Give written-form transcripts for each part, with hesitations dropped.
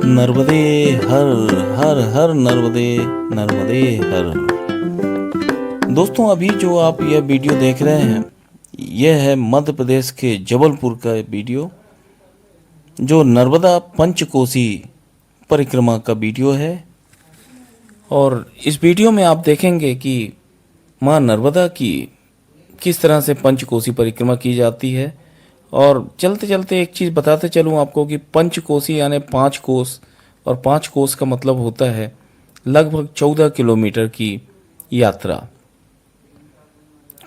नर्मदे हर हर हर नर्मदे नर्मदे हर। दोस्तों, अभी जो आप यह वीडियो देख रहे हैं, यह है मध्य प्रदेश के जबलपुर का वीडियो, जो नर्मदा पंचकोसी परिक्रमा का वीडियो है। और इस वीडियो में आप देखेंगे कि माँ नर्मदा की किस तरह से पंचकोसी परिक्रमा की जाती है। और चलते चलते एक चीज़ बताते चलूँ आपको कि पंचकोसी यानी 5 कोस, और 5 कोस का मतलब होता है लगभग 14 किलोमीटर की यात्रा।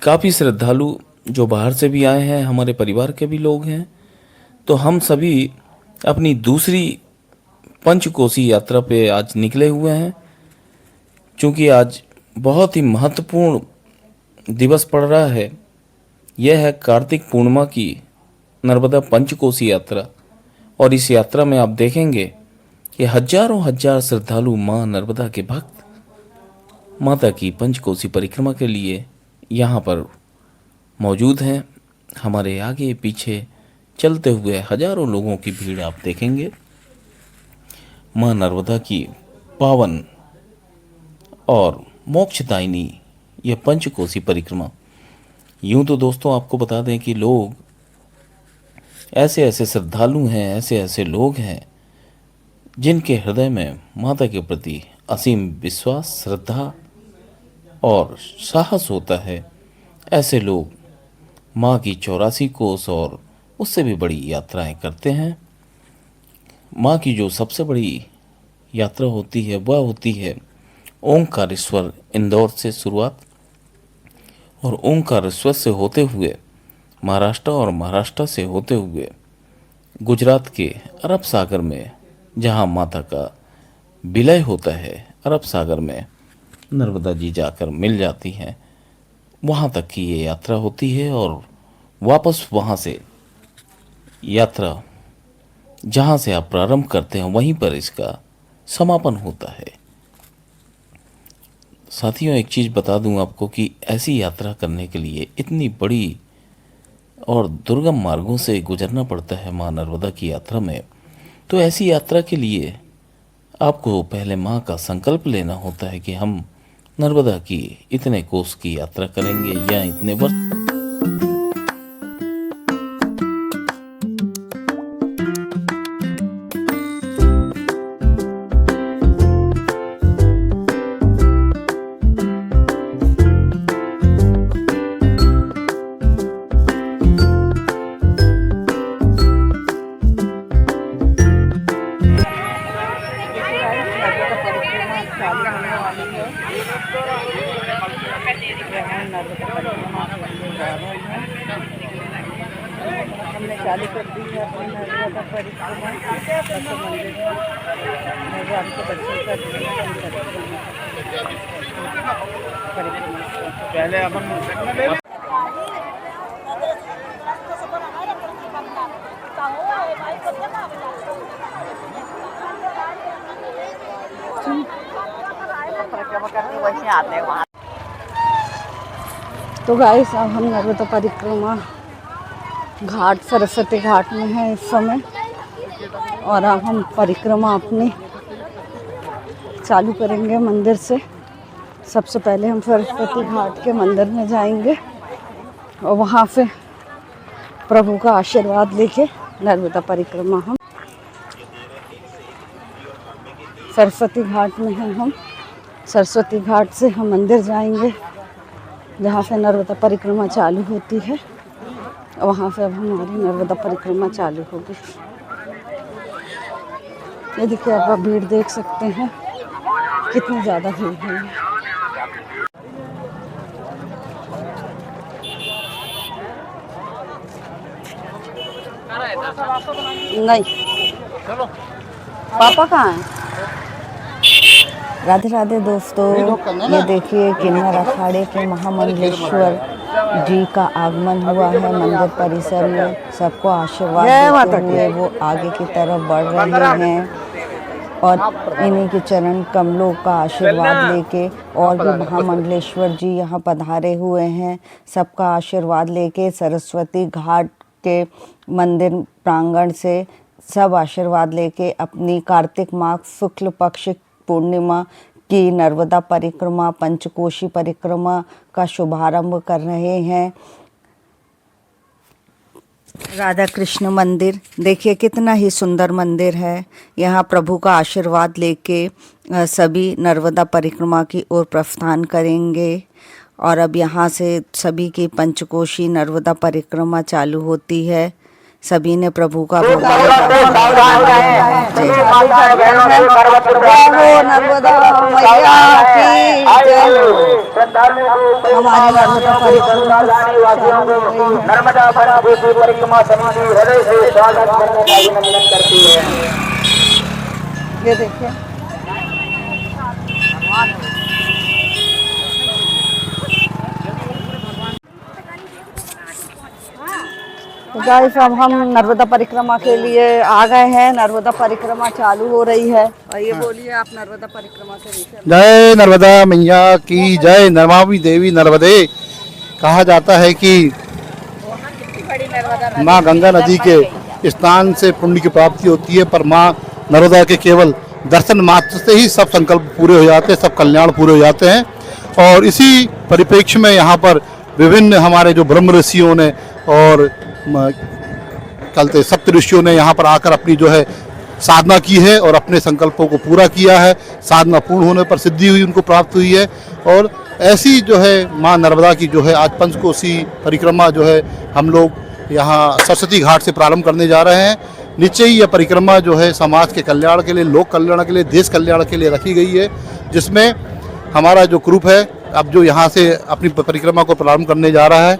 काफ़ी श्रद्धालु जो बाहर से भी आए हैं, हमारे परिवार के भी लोग हैं, तो हम सभी अपनी दूसरी पंचकोसी यात्रा पे आज निकले हुए हैं। क्योंकि आज बहुत ही महत्वपूर्ण दिवस पड़ रहा है, यह है कार्तिक पूर्णिमा की नर्मदा पंचकोसी यात्रा। और इस यात्रा में आप देखेंगे कि हजारों हजार श्रद्धालु मां नर्मदा के भक्त माता की पंचकोसी परिक्रमा के लिए यहाँ पर मौजूद हैं। हमारे आगे पीछे चलते हुए हजारों लोगों की भीड़ आप देखेंगे। मां नर्मदा की पावन और मोक्षदायिनी यह पंचकोसी परिक्रमा। यूं तो दोस्तों आपको बता दें कि लोग ऐसे ऐसे श्रद्धालु हैं, ऐसे ऐसे लोग हैं जिनके हृदय में माता के प्रति असीम विश्वास, श्रद्धा और साहस होता है। ऐसे लोग माँ की 84 कोस और उससे भी बड़ी यात्राएं करते हैं। माँ की जो सबसे बड़ी यात्रा होती है वह होती है ओंकारेश्वर, इंदौर से शुरुआत, और ओंकारेश्वर से होते हुए महाराष्ट्र, और महाराष्ट्र से होते हुए गुजरात के अरब सागर में, जहाँ माता का विलय होता है अरब सागर में, नर्मदा जी जाकर मिल जाती हैं। वहाँ तक की ये यात्रा होती है और वापस वहाँ से यात्रा जहाँ से आप प्रारंभ करते हैं वहीं पर इसका समापन होता है। साथियों, एक चीज़ बता दूं आपको कि ऐसी यात्रा करने के लिए इतनी बड़ी और दुर्गम मार्गों से गुजरना पड़ता है माँ नर्मदा की यात्रा में। तो ऐसी यात्रा के लिए आपको पहले माँ का संकल्प लेना होता है कि हम नर्मदा की इतने कोस की यात्रा करेंगे या इतने वर्ष। हमने चालू कर दी है अपनी नर्मदा परिक्रमा। मंदिर भगवान के दर्शन कर पहले अपन परिक्रमा करके वहीं आते हैं वहाँ। तो गाइस, अब हम नर्मदा परिक्रमा घाट, सरस्वती घाट में हैं इस समय, और अब हम परिक्रमा अपनी चालू करेंगे मंदिर से। सबसे पहले हम सरस्वती घाट के मंदिर में जाएंगे और वहाँ से प्रभु का आशीर्वाद लेके नर्मदा परिक्रमा हम सरस्वती घाट में हैं। हम सरस्वती घाट से हम मंदिर जाएंगे जहाँ से नर्मदा परिक्रमा चालू होती है। वहाँ से अब हमारी नर्मदा परिक्रमा चालू होगी। ये देखिए, आप भीड़ देख सकते हैं कितनी ज़्यादा भीड़ है। नहीं, पापा कहाँ हैं? राधे राधे दोस्तों, ये देखिए किन्नर अखाड़े के महामंडलेश्वर जी का आगमन हुआ है मंदिर परिसर में। सबको आशीर्वाद देते हुए वो आगे की तरफ बढ़ रहे हैं और इन्हीं के चरण कमलों का आशीर्वाद लेके और भी महामंडलेश्वर जी यहाँ पधारे हुए हैं। सबका आशीर्वाद लेके सरस्वती घाट के मंदिर प्रांगण से सब आशीर्वाद लेके अपनी कार्तिक माह शुक्ल पक्ष पूर्णिमा की नर्मदा परिक्रमा पंचकोशी परिक्रमा का शुभारंभ कर रहे हैं। राधा कृष्ण मंदिर देखिए कितना ही सुंदर मंदिर है। यहाँ प्रभु का आशीर्वाद लेके सभी नर्मदा परिक्रमा की ओर प्रस्थान करेंगे और अब यहाँ से सभी की पंचकोशी नर्मदा परिक्रमा चालू होती है। सभी ने प्रभु का नर्मदा मैया की जय हो। हमारी नर्मदा परिक्रमा नर्मदा परिक्रमा समिति हृदय से स्वागत करने का अभिनंदन करती है। ये देखिए तो गाइस अब हम नर्मदा परिक्रमा के लिए आ गए हैं। नर्मदा परिक्रमा चालू हो रही है और ये बोलिए आप नर्मदा परिक्रमा के विषय में। जय नर्मदा मैया की जय। नमामि देवी नर्मदे कहा जाता है कि माँ गंगा नदी के स्नान से पुण्य की प्राप्ति होती है, पर माँ नर्मदा के केवल दर्शन मात्र से ही सब संकल्प पूरे हो जाते हैं, सब कल्याण पूरे हो जाते हैं। और इसी परिप्रेक्ष्य में यहाँ पर विभिन्न हमारे जो ब्रह्म ऋषियों ने और कलते सप्त ऋषियों ने यहाँ पर आकर अपनी जो है साधना की है और अपने संकल्पों को पूरा किया है। साधना पूर्ण होने पर सिद्धि हुई, उनको प्राप्त हुई है। और ऐसी जो है माँ नर्मदा की जो है आज पंचकोशी परिक्रमा जो है हम लोग यहाँ सरस्वती घाट से प्रारंभ करने जा रहे हैं। निश्चय ही यह परिक्रमा जो है समाज के कल्याण के लिए, लोक कल्याण के लिए, देश कल्याण के लिए रखी गई है, जिसमें हमारा जो ग्रुप है अब जो यहाँ से अपनी परिक्रमा को प्रारंभ करने जा रहा है।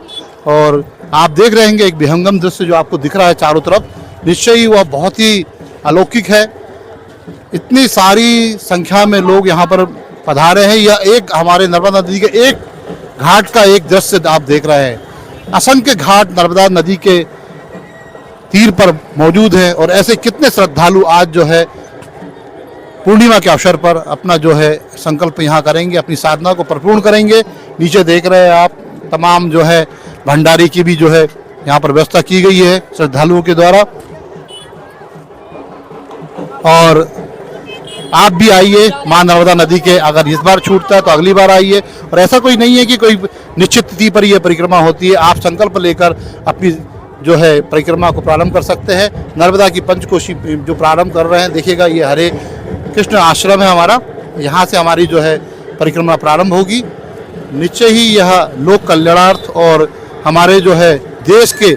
और आप देख रहे हैं एक विहंगम दृश्य जो आपको दिख रहा है चारों तरफ, निश्चय ही वह बहुत ही अलौकिक है। इतनी सारी संख्या में लोग यहाँ पर पधारे हैं। यह एक हमारे नर्मदा नदी के एक घाट का एक दृश्य आप देख रहे हैं। असंख्य घाट नर्मदा नदी के तीर पर मौजूद हैं और ऐसे कितने श्रद्धालु आज जो है पूर्णिमा के अवसर पर अपना जो है संकल्प यहाँ करेंगे, अपनी साधना को परिपूर्ण करेंगे। नीचे देख रहे हैं आप तमाम जो है भंडारे की भी जो है यहाँ पर व्यवस्था की गई है श्रद्धालुओं के द्वारा। और आप भी आइए माँ नर्मदा नदी के, अगर इस बार छूटता है तो अगली बार आइए। और ऐसा कोई नहीं है कि कोई निश्चित तिथि पर यह परिक्रमा होती है, आप संकल्प लेकर अपनी जो है परिक्रमा को प्रारंभ कर सकते हैं। नर्मदा की पंचकोशी जो प्रारंभ कर रहे हैं, देखिएगा ये हरे कृष्ण आश्रम है हमारा, यहाँ से हमारी जो है परिक्रमा प्रारंभ होगी। निश्चय ही यह लोक कल्याणार्थ और हमारे जो है देश के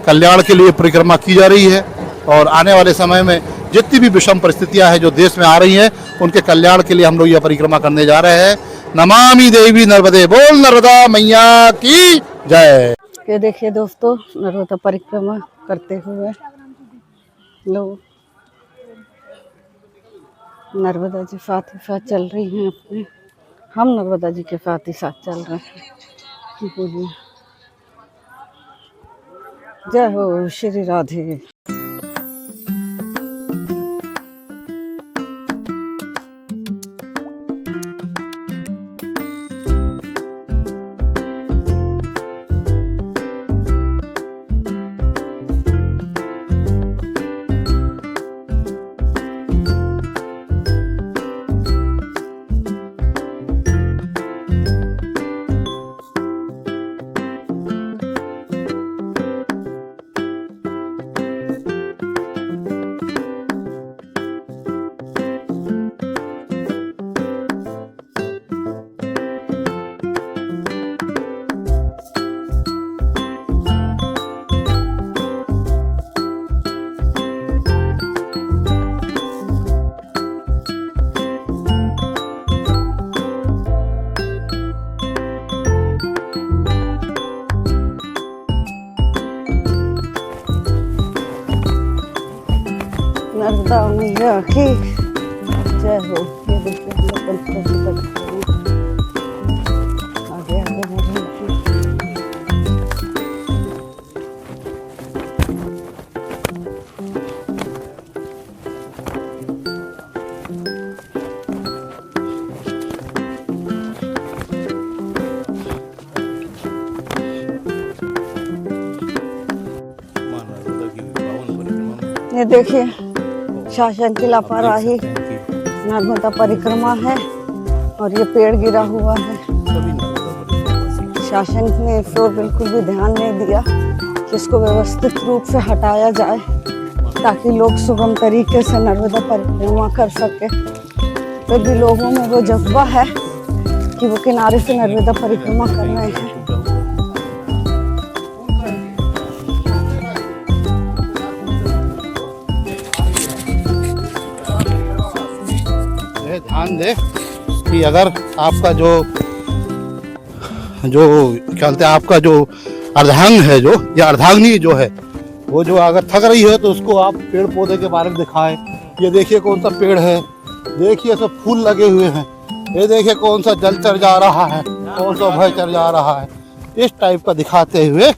कल्याण के लिए परिक्रमा की जा रही है। और आने वाले समय में जितनी भी विषम परिस्थितियां हैं जो देश में आ रही हैं, उनके कल्याण के लिए हम लोग यह परिक्रमा करने जा रहे हैं। नमामि देवी नर्मदे, बोल नर्मदा मैया की जय। ये देखिए दोस्तों नर्मदा परिक्रमा करते हुए लोग, नर्मदा जी साथ ही साथ चल रही हैं अपने, हम नर्मदा जी के साथ ही साथ चल रहे हैं। बोलिए जय हो श्री राधे। नर्मदा मैया की जय हो। ये देखिए हम लोग पंचकोशी परिक्रमा आगे आगे बढ़ रहे हैं। ये देखिए शासन की लापरवाही, नर्मदा परिक्रमा है और ये पेड़ गिरा हुआ है। शासन ने इस पर बिल्कुल भी ध्यान नहीं दिया कि इसको व्यवस्थित रूप से हटाया जाए ताकि लोग सुगम तरीके से नर्मदा परिक्रमा कर सके। फिर भी लोगों में वो जज्बा है कि वो किनारे से नर्मदा परिक्रमा कर रहे हैं। ध्यान दे कि अगर आपका जो क्या बोलते हैं, आपका जो अर्धांग है, जो या अर्धांगिनी जो है, वो जो अगर थक रही है तो उसको आप पेड़ पौधे के बारे में दिखाएं। ये देखिए कौन सा पेड़ है, देखिए सब फूल लगे हुए हैं, ये देखिए कौन सा जलचर जा रहा है, कौन सा भयचर जा रहा है, इस टाइप का दिखाते हुए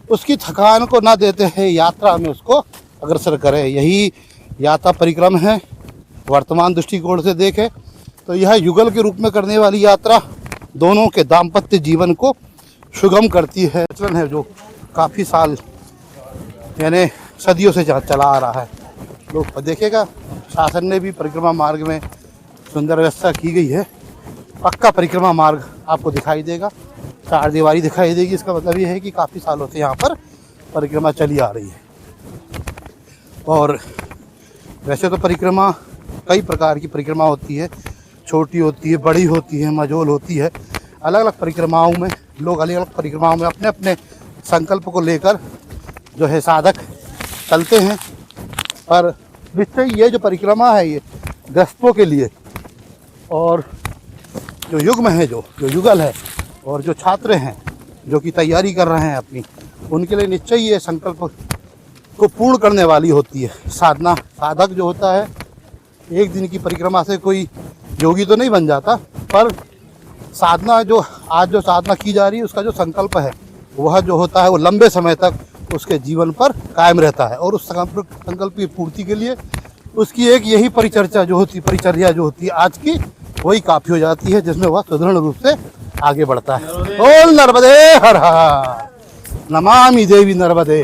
उसकी थकान को ना देते हैं यात्रा में उसको अग्रसर करें। यही यात्रा परिक्रम है। वर्तमान दृष्टिकोण से देखें तो यह युगल के रूप में करने वाली यात्रा दोनों के दाम्पत्य जीवन को सुगम करती है। प्रचलन है जो काफ़ी साल यानी सदियों से चला आ रहा है। लोग देखिएगा, शासन ने भी परिक्रमा मार्ग में सुंदर व्यवस्था की गई है। पक्का परिक्रमा मार्ग आपको दिखाई देगा, चार दीवारी दिखाई देगी। इसका मतलब ये है कि काफ़ी सालों से यहाँ पर परिक्रमा चली आ रही है। और वैसे तो परिक्रमा कई प्रकार की परिक्रमा होती है, छोटी होती है, बड़ी होती है, मझोल होती है। अलग अलग परिक्रमाओं में लोग अलग अलग परिक्रमाओं में अपने अपने संकल्प को लेकर जो है साधक चलते हैं। पर निश्चय ये जो परिक्रमा है ये गृहस्थों के लिए, और जो युग में है, जो युगल है, और जो छात्र हैं जो कि तैयारी कर रहे हैं अपनी, उनके लिए निश्चय ये संकल्प को पूर्ण करने वाली होती है साधना। साधक जो होता है एक दिन की परिक्रमा से कोई योगी तो नहीं बन जाता, पर साधना जो आज जो साधना की जा रही है उसका जो संकल्प है वह जो होता है वो लंबे समय तक उसके जीवन पर कायम रहता है। और उस संकल्प की पूर्ति के लिए उसकी एक यही परिचर्या जो होती है आज की, वही काफ़ी हो जाती है, जिसमें वह सुदृढ़ रूप से आगे बढ़ता है। बोल नर्मदे हर हर, नमामि देवी नर्मदे,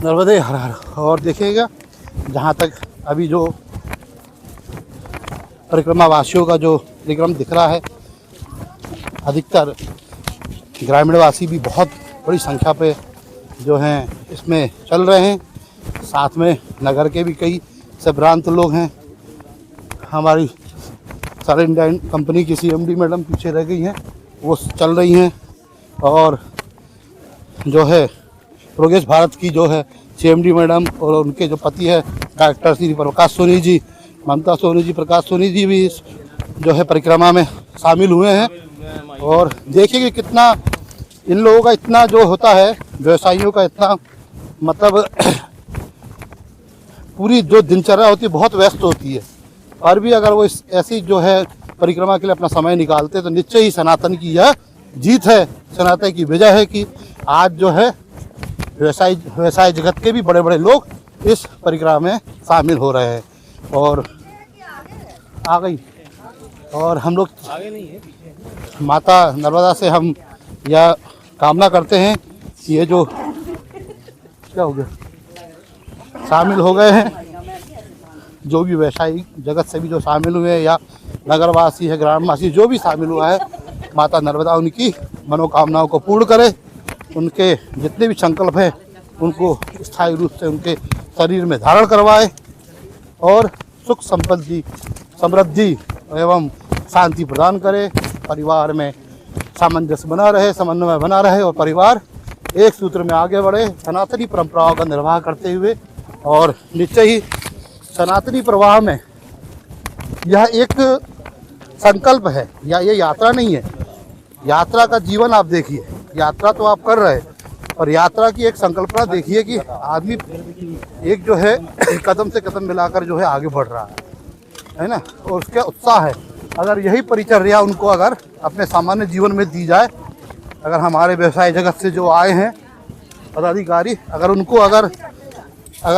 नर्मदे हर हर। और देखिएगा जहाँ तक अभी जो परिक्रमा वासियों का जो परिक्रम दिख रहा है, अधिकतर ग्रामीणवासी भी बहुत बड़ी संख्या पे जो हैं इसमें चल रहे हैं। साथ में नगर के भी कई संभ्रांत लोग हैं। हमारी सारे इंडियन कंपनी की CMD मैडम पीछे रह गई हैं, वो चल रही हैं। और जो है प्रोग्रेस भारत की जो है CMD मैडम और उनके जो पति है डॉक्टर श्री प्रकाश सोनी जी, ममता सोनी जी, प्रकाश सोनी जी भी इस जो है परिक्रमा में शामिल हुए हैं। और देखिए कि कितना इन लोगों का इतना जो होता है, व्यवसायियों का इतना मतलब पूरी जो दिनचर्या होती है बहुत व्यस्त होती है, और भी अगर वो ऐसी जो है परिक्रमा के लिए अपना समय निकालते तो निश्चय ही सनातन की यह जीत है, सनातन की विजय है कि आज जो है व्यवसाय जगत के भी बड़े बड़े लोग इस परिक्रमा में शामिल हो रहे हैं। और आ गई, और हम लोग माता नर्मदा से हम यह कामना करते हैं कि ये जो क्या हो गया शामिल हो गए हैं, जो भी व्यवसायिक जगत से भी जो शामिल हुए हैं या नगरवासी है, ग्रामवासी जो भी शामिल हुआ है, माता नर्मदा उनकी मनोकामनाओं को पूर्ण करे। उनके जितने भी संकल्प हैं उनको स्थायी रूप से उनके शरीर में धारण करवाए और सुख समृद्धि एवं शांति प्रदान करे। परिवार में सामंजस्य बना रहे, समन्वय बना रहे और परिवार एक सूत्र में आगे बढ़े, सनातनी परंपराओं का निर्वाह करते हुए। और निश्चय ही सनातनी प्रवाह में यह एक संकल्प है, या ये यात्रा नहीं है। यात्रा का जीवन आप देखिए, यात्रा तो आप कर रहे हैं, और यात्रा की एक संकल्पना देखिए कि आदमी एक जो है कदम से कदम मिलाकर जो है आगे बढ़ रहा है ना, और उसका उत्साह है। अगर यही परिचर्या उनको अगर अपने सामान्य जीवन में दी जाए, अगर हमारे व्यवसाय जगत से जो आए हैं पदाधिकारी, अगर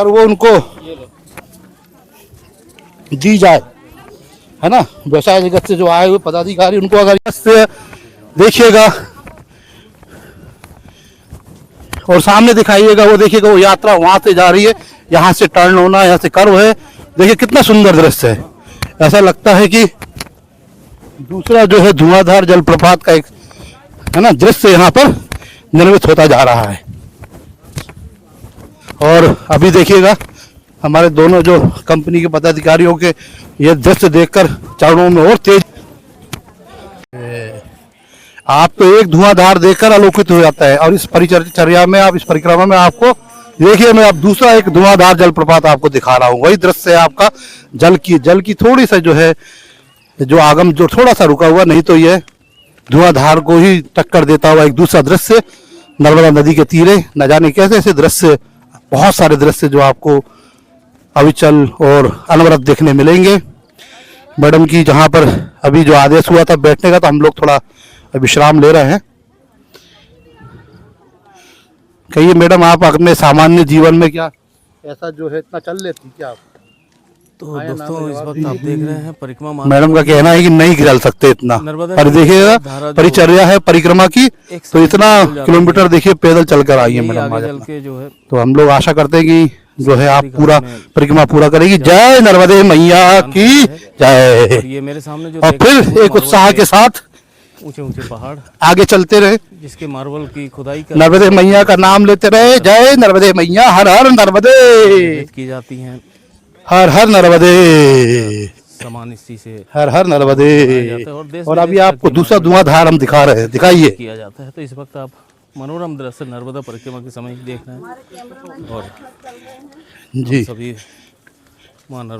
वो उनको दी जाए, है ना, व्यवसाय जगत से जो आए हुए पदाधिकारी उनको अगर से देखिएगा और सामने दिखाइएगा, वो देखिएगा वो यात्रा वहाँ से जा रही है। यहाँ से टर्न होना, यहाँ से कर्व है। देखिए कितना सुंदर दृश्य है। ऐसा लगता है कि दूसरा जो है धुआंधार जलप्रपात का एक है ना दृश्य यहाँ पर निर्मित होता जा रहा है। और अभी देखिएगा हमारे दोनों जो कंपनी के पदाधिकारियों के ये दृश्य देखकर चरणों में और तेज, आप तो एक धुआंधार देखकर आलोकित हो जाता है। और इस परिचर्या में आप, इस परिक्रमा में आपको देखिए, मैं अब दूसरा एक धुआंधार जलप्रपात आपको दिखा रहा हूँ। वही दृश्य है आपका जल की थोड़ी सा जो है जो आगम जो थोड़ा सा रुका हुआ, नहीं तो ये धुआंधार को ही टक्कर देता हुआ एक दूसरा दृश्य नर्मदा नदी के तीरे। न जाने कैसे ऐसे दृश्य, बहुत सारे दृश्य जो आपको अविचल और अनवरत देखने मिलेंगे। मैडम की जहाँ पर अभी जो आदेश हुआ था बैठने का, तो हम लोग थोड़ा विश्राम ले रहे हैं। कहिए मैडम, आप अपने सामान्य जीवन में क्या ऐसा जो है इतना चल लेती क्या आप? तो दोस्तों इस वक्त आप देख रहे हैं परिक्रमा मैडम का कहना है कि नहीं चल सकते इतना, पर देखिएगा परिचर्या है परिक्रमा की, तो इतना किलोमीटर देखिए पैदल चलकर आई है मैडम आज अपना। जो है तो हम लोग आशा करते हैं कि जो है आप पूरा परिक्रमा पूरा करेगी। जय नर्मदे मैया की जय। ये मेरे सामने जो और फिर एक उत्साह के साथ ऊंचे ऊंचे पहाड़ आगे चलते रहे, जिसके मार्बल की खुदाई कर नर्मदे मैया का नाम लेते रहे। जय नर्मदे मैया, हर हर नर्मदे, की जाती हैं। हर हर नर्मदे, समान इसी से हर हर नर्मदे। और अभी आपको दूसरा धुआंधार हम दिखा रहे हैं, दिखाइए। किया जाता है। तो इस वक्त आप मनोरम दृश्य नर्मदा परिक्रमा के समय देख रहे हैं। और जी सभी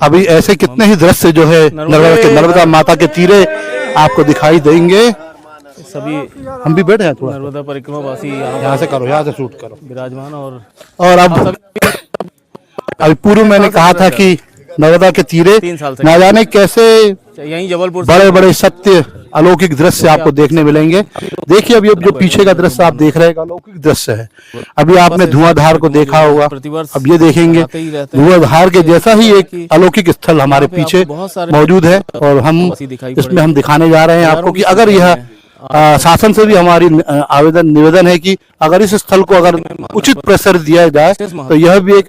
अभी ऐसे कितने ही दृश्य जो है नर्मदा माता के तीरे आपको दिखाई देंगे। सभी हम भी बैठे हैं थोड़ा, नर्मदा परिक्रमा वासी यहाँ से करो, यहाँ से शूट करो विराजमान। और अब अभी पूर्व मैंने कहा था कि नर्मदा के तीरे 3 साल से न जाने कैसे यहीं जबलपुर बड़े बड़े सत्य अलौकिक दृश्य आपको देखने मिलेंगे। देखिए अभी जो पीछे का दृश्य आप देख रहे हैं अलौकिक दृश्य है। अभी आपने धुआंधार को देखा होगा, अब ये देखेंगे धुआंधार के जैसा ही एक अलौकिक स्थल हमारे पीछे मौजूद है। और हम इसमें हम दिखाने जा रहे हैं आपको कि अगर यह शासन से भी हमारी आवेदन निवेदन है कि अगर इस स्थल को अगर उचित प्रेशर दिया जाए तो यह भी एक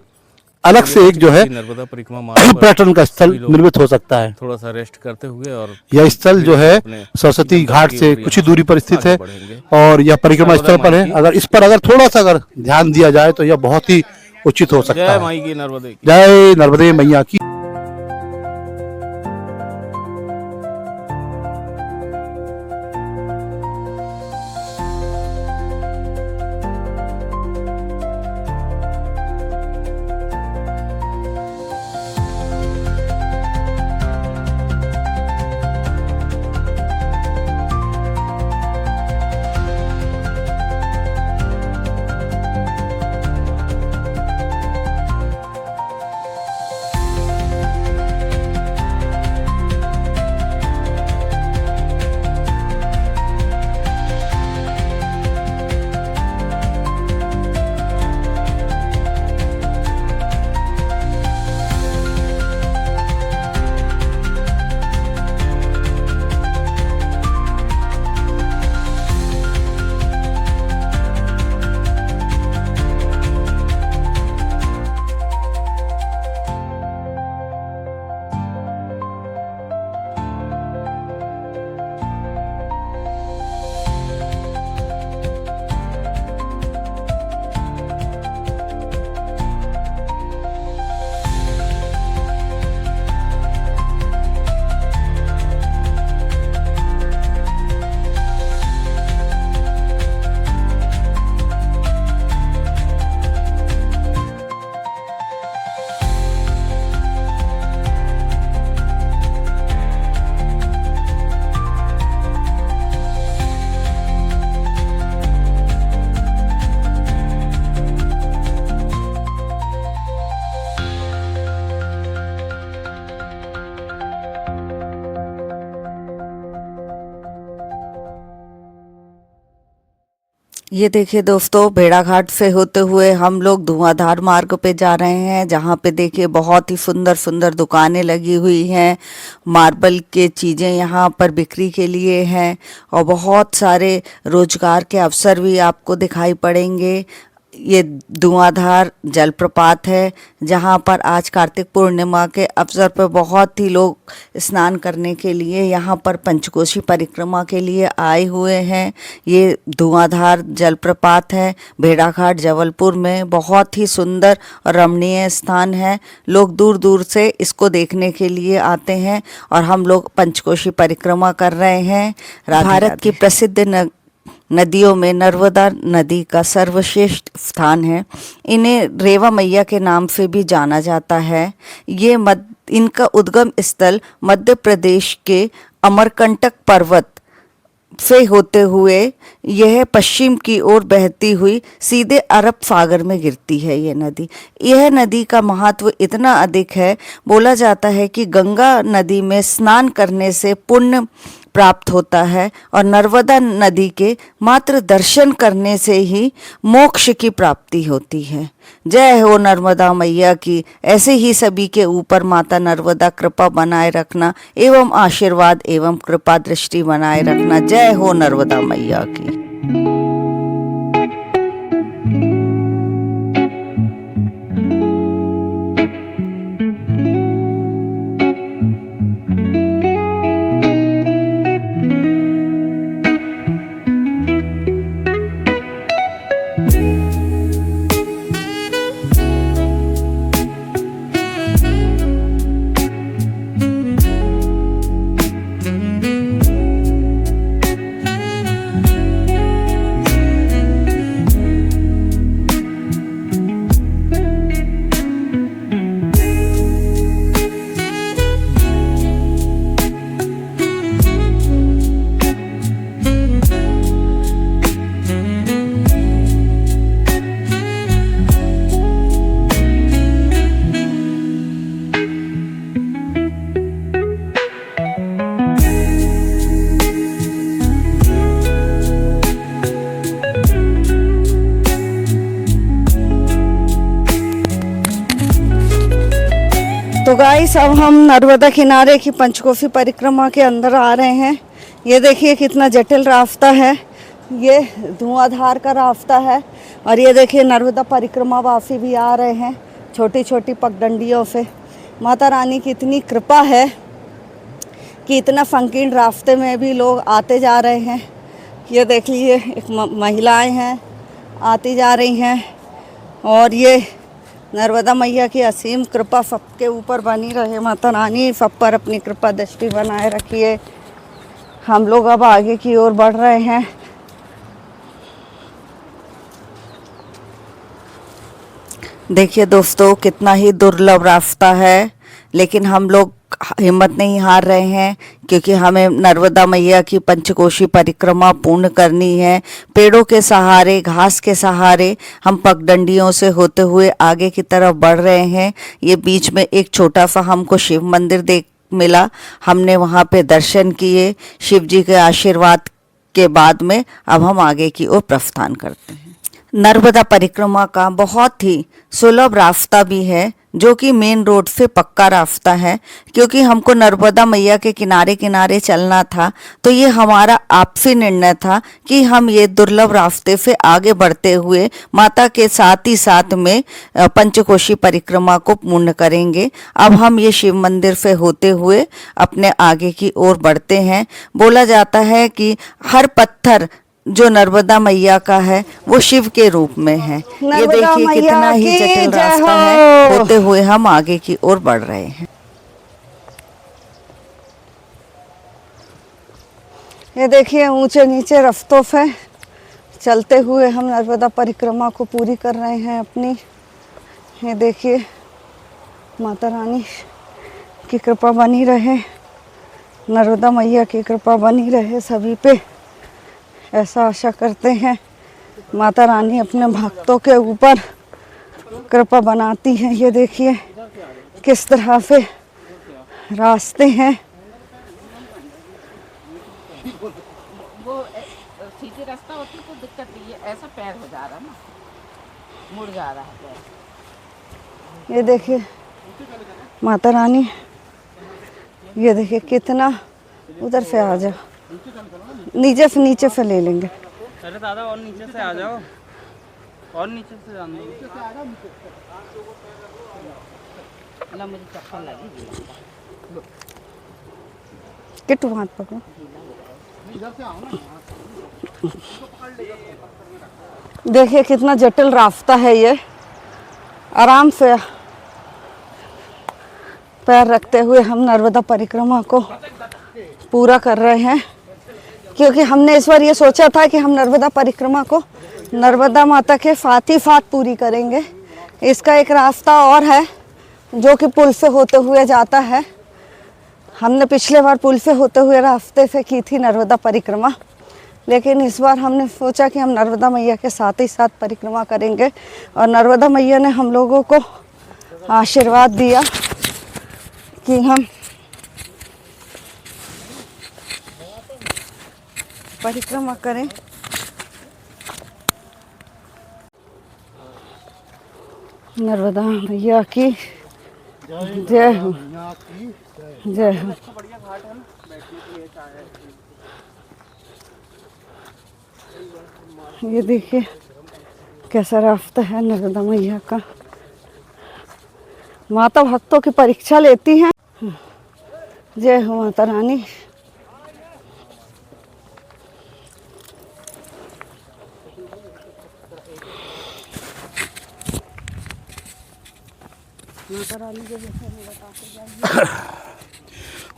अलग से एक जो है नर्मदा परिक्रमा पर्यटन का स्थल निर्मित हो सकता है। थोड़ा सा रेस्ट करते हुए, और यह स्थल जो है सरस्वती घाट से कुछ ही दूरी पर स्थित है और यह परिक्रमा स्थल पर है। अगर इस पर अगर थोड़ा सा अगर ध्यान दिया जाए तो यह बहुत ही उचित हो सकता है। जय माई की नर्मदे की। जय नर्मदे मैया की। ये देखिए दोस्तों, भेड़ाघाट से होते हुए हम लोग धुआंधार मार्ग पे जा रहे हैं, जहाँ पे देखिए बहुत ही सुंदर सुंदर दुकानें लगी हुई हैं। मार्बल के चीज़ें यहाँ पर बिक्री के लिए हैं और बहुत सारे रोजगार के अवसर भी आपको दिखाई पड़ेंगे। ये धुआंधार जलप्रपात है जहाँ पर आज कार्तिक पूर्णिमा के अवसर पर बहुत ही लोग स्नान करने के लिए यहाँ पर पंचकोशी परिक्रमा के लिए आए हुए हैं। ये धुआंधार जलप्रपात है भेड़ाघाट जबलपुर में, बहुत ही सुंदर और रमणीय स्थान है। लोग दूर दूर से इसको देखने के लिए आते हैं और हम लोग पंचकोशी परिक्रमा कर रहे हैं। भारत की प्रसिद्ध नदियों में नर्मदा नदी का सर्वश्रेष्ठ स्थान है। इन्हें रेवा मैया के नाम से भी जाना जाता है। ये इनका उद्गम स्थल मध्य प्रदेश के अमरकंटक पर्वत से होते हुए यह पश्चिम की ओर बहती हुई सीधे अरब सागर में गिरती है। यह नदी का महत्व इतना अधिक है, बोला जाता है कि गंगा नदी में स्नान करने से पुण्य प्राप्त होता है और नर्मदा नदी के मात्र दर्शन करने से ही मोक्ष की प्राप्ति होती है। जय हो नर्मदा मैया की। ऐसे ही सभी के ऊपर माता नर्मदा कृपा बनाए रखना एवं आशीर्वाद एवं कृपा दृष्टि बनाए रखना। जय हो नर्मदा मैया की। तो गाइस अब हम नर्मदा किनारे की पंचकोशी परिक्रमा के अंदर आ रहे हैं। ये देखिए कितना जटिल रास्ता है, ये धुआंधार का रास्ता है। और ये देखिए नर्मदा परिक्रमा वासी भी आ रहे हैं छोटी छोटी पगडंडियों से। माता रानी की इतनी कृपा है कि इतना संकीर्ण रास्ते में भी लोग आते जा रहे हैं। ये देख लीजिए एक महिलाएं हैं आती जा रही हैं और ये नर्मदा मैया की असीम कृपा सबके ऊपर बनी रहे। माता रानी सब पर अपनी कृपा दृष्टि बनाए रखिए। हम लोग अब आगे की ओर बढ़ रहे हैं। देखिए दोस्तों कितना ही दुर्लभ रास्ता है, लेकिन हम लोग हिम्मत नहीं हार रहे हैं क्योंकि हमें नर्मदा मैया की पंचकोशी परिक्रमा पूर्ण करनी है। पेड़ों के सहारे, घास के सहारे हम पगडंडियों से होते हुए आगे की तरफ बढ़ रहे हैं। ये बीच में एक छोटा सा हमको शिव मंदिर मिला, हमने वहाँ पे दर्शन किए। शिव जी के आशीर्वाद के बाद में अब हम आगे की ओर प्रस्थान करते हैं। नर्मदा परिक्रमा का बहुत ही सुलभ रास्ता भी है, जो कि मेन रोड से पक्का रास्ता है। क्योंकि हमको नर्मदा मैया के किनारे किनारे चलना था, तो ये हमारा आपसी निर्णय था कि हम ये दुर्लभ रास्ते से आगे बढ़ते हुए माता के साथ ही साथ में पंचकोशी परिक्रमा को पूर्ण करेंगे। अब हम ये शिव मंदिर से होते हुए अपने आगे की ओर बढ़ते हैं। बोला जाता है कि हर पत्थर जो नर्मदा मैया का है वो शिव के रूप में है। ये देखिए कितना ही जटिल रास्ता है, होते हुए हम आगे की ओर बढ़ रहे हैं। ये देखिए ऊंचे नीचे रास्तों से चलते हुए हम नर्मदा परिक्रमा को पूरी कर रहे हैं अपनी। ये देखिए माता रानी की कृपा बनी रहे, नर्मदा मैया की कृपा बनी रहे सभी पे, ऐसा आशा करते हैं। माता रानी अपने भक्तों के ऊपर कृपा बनाती हैं। ये देखिए किस तरह से रास्ते हैं। वो सीधे रास्ता होती तो दिक्कत नहीं है, ऐसा पैर हो जा रहा ना, मुड़ जा रहा है पैर। ये देखिए माता रानी, ये देखिए कितना, उधर से आ जाओ, नीचे से ले लेंगे। अरे दादा और नीचे से आ जाओ। और नीचे से जान दो। ला मुझे चप्पल लगी। किट्टू हाथ पकड़ो। देखिए कितना जटिल रास्ता है ये। आराम से पैर रखते हुए हम नर्मदा परिक्रमा को पूरा कर रहे हैं, क्योंकि हमने इस बार ये सोचा था कि हम नर्मदा परिक्रमा को नर्मदा माता के साथ ही साथ पूरी करेंगे। इसका एक रास्ता और है जो कि पुल से होते हुए जाता है। हमने पिछले बार पुल से होते हुए रास्ते से की थी नर्मदा परिक्रमा, लेकिन इस बार हमने सोचा कि हम नर्मदा मैया के साथ ही साथ परिक्रमा करेंगे। और नर्मदा मैया ने हम लोगों को आशीर्वाद दिया कि हम परिक्रमा करें। नर्मदा मैया की जय हो, जय हो। ये देखिए कैसा रास्ता है नर्मदा मैया का। माता भक्तों की परीक्षा लेती हैं। जय हो माता रानी।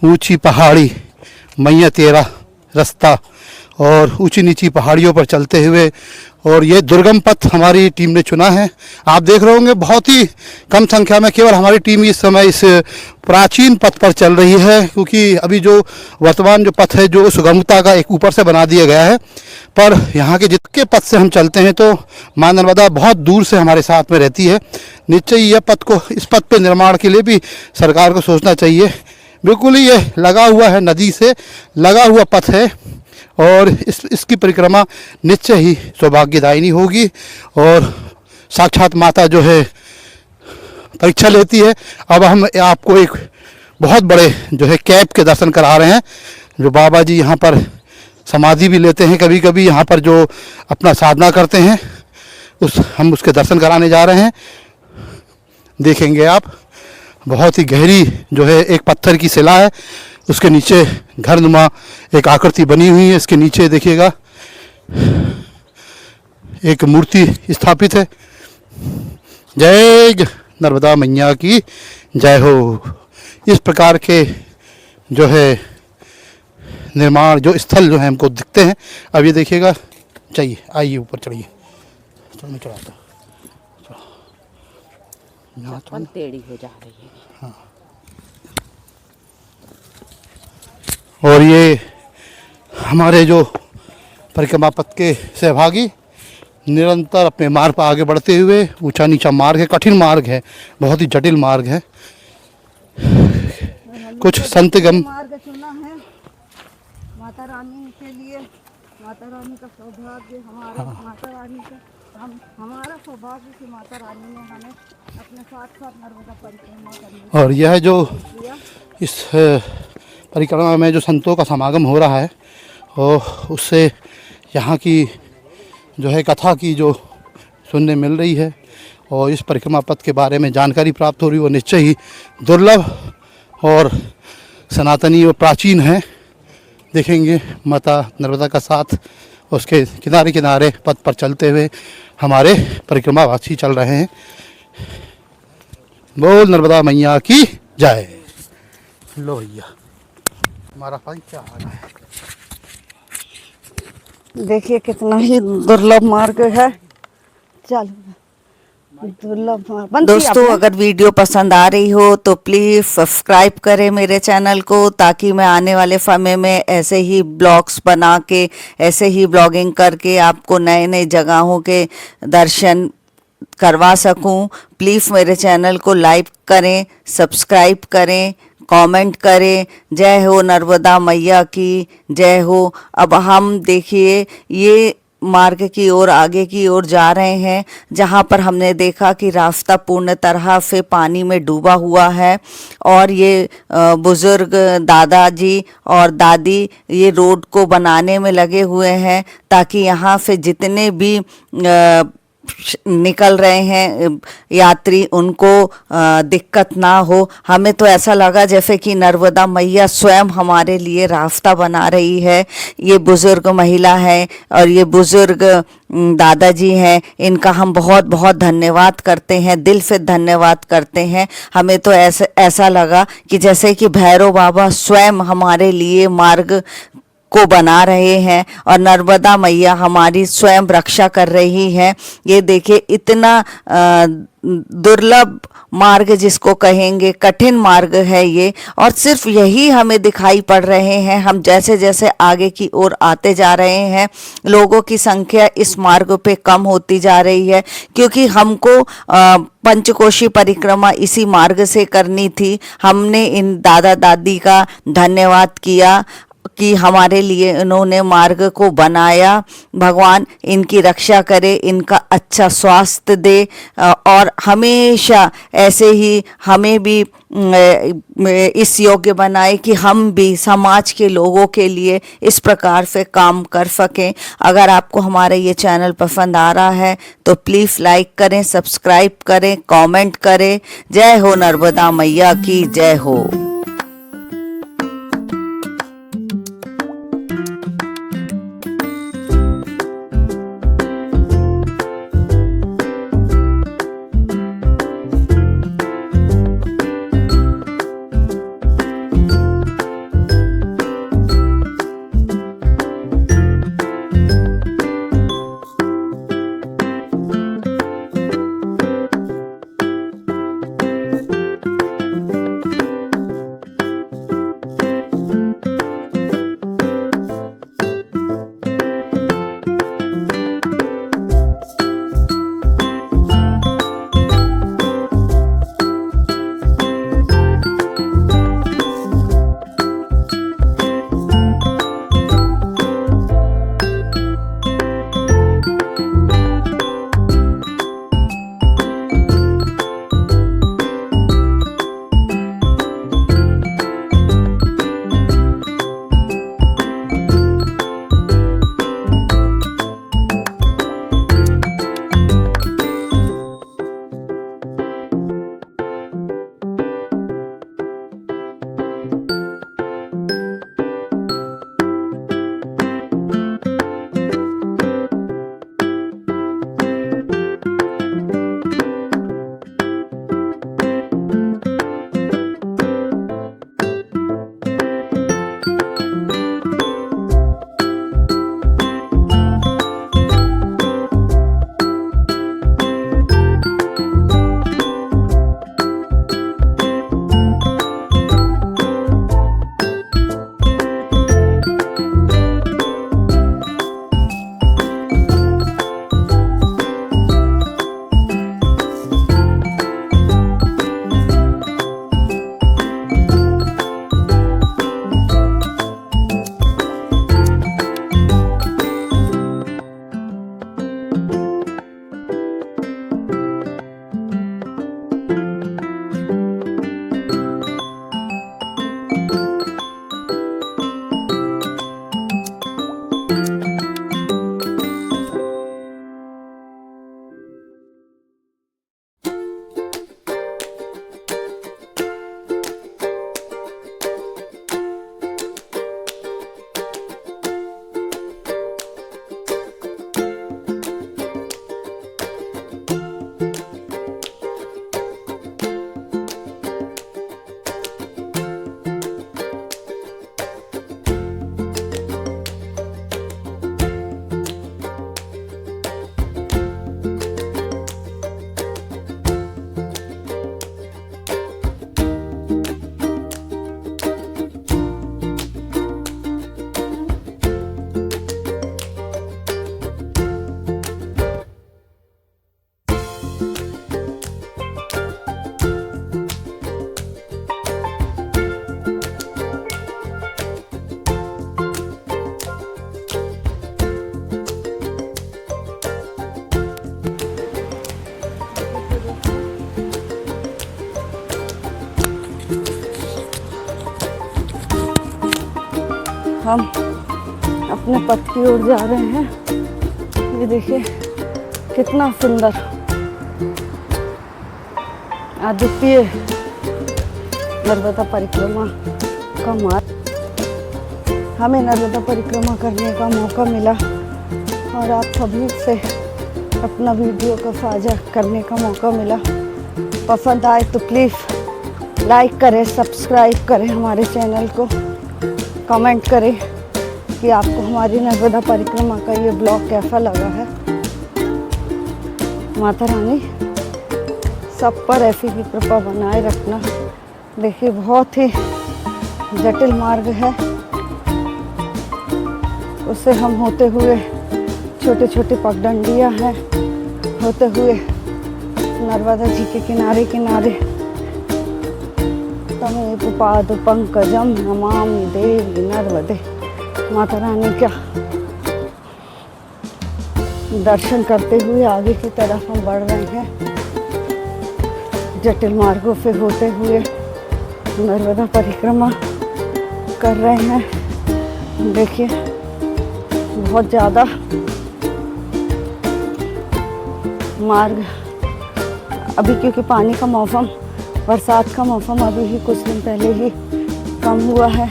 ऊंची पहाड़ी मैया तेरा रास्ता, और ऊंची नीची पहाड़ियों पर चलते हुए, और ये दुर्गम पथ हमारी टीम ने चुना है। आप देख रहे होंगे बहुत ही कम संख्या में केवल हमारी टीम इस समय इस प्राचीन पथ पर चल रही है, क्योंकि अभी जो वर्तमान जो पथ है जो सुगमता का एक ऊपर से बना दिया गया है, पर यहाँ के जितने पथ से हम चलते हैं तो माँ नर्मदा बहुत दूर से हमारे साथ में रहती है। निश्चय यह पथ को, इस पथ पे निर्माण के लिए भी सरकार को सोचना चाहिए। बिल्कुल ही ये लगा हुआ है, नदी से लगा हुआ पथ है, और इसकी परिक्रमा निश्चय ही सौभाग्यदायिनी होगी। और साक्षात माता जो है परीक्षा लेती है। अब हम आपको एक बहुत बड़े जो है कैंप के दर्शन करा रहे हैं, जो बाबा जी यहाँ पर समाधि भी लेते हैं कभी कभी, यहाँ पर जो अपना साधना करते हैं, हम उसके दर्शन कराने जा रहे हैं। देखेंगे आप, बहुत ही गहरी जो है एक पत्थर की शिला है, उसके नीचे घरनुमा एक आकृति बनी हुई है। इसके नीचे देखिएगा एक मूर्ति स्थापित है। जय नर्मदा मैया की जय हो। इस प्रकार के जो है निर्माण जो स्थल जो है हमको दिखते हैं। अब ये देखिएगा, चाहिए आइए ऊपर चढ़िए, चलो मैं चढ़ाता हूँ। चप्पल टेढ़ी हो जा रही है। और ये हमारे जो परिक्रमा पथ के सहभागी निरंतर अपने मार्ग पर आगे बढ़ते हुए, ऊंचा नीचा मार्ग है, कठिन मार्ग है, बहुत ही जटिल मार्ग है। कुछ संतगम मार्ग चुना है माता रानी के लिए। माता रानी का सौभाग्य हमारा, माता रानी का हमारा सौभाग्य कि माता रानी ने हमें अपने साथ साथ नर्मदा परिक्रमा करने। और यह जो इस परिक्रमा में जो संतों का समागम हो रहा है, और उससे यहाँ की जो है कथा की जो सुनने मिल रही है, और इस परिक्रमा पथ के बारे में जानकारी प्राप्त हो रही है, वो निश्चय ही दुर्लभ और सनातनी और प्राचीन है। देखेंगे माता नर्मदा का साथ उसके किनारे किनारे पथ पर चलते हुए हमारे परिक्रमावासी चल रहे हैं। बोल नर्मदा मैया की जय। लो भैया, हमारा पानी क्या हाल है। देखिए कितना ही दुर्लभ मार्ग है। चलो दुर्लभ मार्ग। दोस्तों, अगर वीडियो पसंद आ रही हो तो प्लीज़ सब्सक्राइब करें मेरे चैनल को, ताकि मैं आने वाले समय में ऐसे ही ब्लॉग्स बना के, ऐसे ही ब्लॉगिंग करके आपको नए नए जगहों के दर्शन करवा सकूं। प्लीज़ मेरे चैनल को लाइक करें, सब्सक्राइब करें, कमेंट करें। जय हो नर्मदा मैया की जय हो। अब हम देखिए ये मार्ग की ओर, आगे की ओर जा रहे हैं, जहां पर हमने देखा कि रास्ता पूर्ण तरह से पानी में डूबा हुआ है, और ये बुजुर्ग दादाजी और दादी ये रोड को बनाने में लगे हुए हैं, ताकि यहाँ से जितने भी निकल रहे हैं यात्री, उनको दिक्कत ना हो। हमें तो ऐसा लगा जैसे कि नर्मदा मैया स्वयं हमारे लिए रास्ता बना रही है। ये बुजुर्ग महिला है और ये बुजुर्ग दादाजी हैं, इनका हम बहुत बहुत धन्यवाद करते हैं, दिल से धन्यवाद करते हैं। हमें तो ऐसा लगा कि जैसे कि भैरव बाबा स्वयं हमारे लिए मार्ग को बना रहे हैं और नर्मदा मैया हमारी स्वयं रक्षा कर रही हैं। ये देखिए इतना दुर्लभ मार्ग जिसको कहेंगे, कठिन मार्ग है ये, और सिर्फ यही हमें दिखाई पड़ रहे हैं। हम जैसे जैसे आगे की ओर आते जा रहे हैं, लोगों की संख्या इस मार्ग पे कम होती जा रही है, क्योंकि हमको पंचकोशी परिक्रमा इसी मार्ग से करनी थी। हमने इन दादा दादी का धन्यवाद किया कि हमारे लिए इन्होंने मार्ग को बनाया। भगवान इनकी रक्षा करे, इनका अच्छा स्वास्थ्य दे और हमेशा ऐसे ही हमें भी इस योग्य बनाए कि हम भी समाज के लोगों के लिए इस प्रकार से काम कर सकें। अगर आपको हमारा ये चैनल पसंद आ रहा है तो प्लीज़ लाइक करें, सब्सक्राइब करें, कमेंट करें। जय हो नर्मदा मैया की जय हो। हम अपने पथ की ओर जा रहे हैं। ये देखिए कितना सुंदर अद्वितीय नर्मदा परिक्रमा का मार्ग। हमें नर्मदा परिक्रमा करने का मौका मिला और आप सभी से अपना वीडियो को साझा करने का मौका मिला। पसंद आए तो प्लीज़ लाइक करें, सब्सक्राइब करें हमारे चैनल को, कमेंट करें कि आपको हमारी नर्मदा परिक्रमा का ये ब्लॉग कैसा लगा है। माता रानी सब पर ऐसी ही कृपा बनाए रखना। देखिए बहुत ही जटिल मार्ग है, उससे हम होते हुए छोटे छोटे पगडंडियाँ हैं, होते हुए नर्मदा जी के किनारे किनारे तमेव पाद पंकजम नमामि देवी नर्मदे। माता रानी का दर्शन करते हुए आगे की तरफ हम बढ़ रहे हैं, जटिल मार्गों से होते हुए नर्मदा परिक्रमा कर रहे हैं। देखिए बहुत ज़्यादा मार्ग अभी, क्योंकि पानी का मौसम, बरसात का मौसम अभी ही कुछ दिन पहले ही कम हुआ है।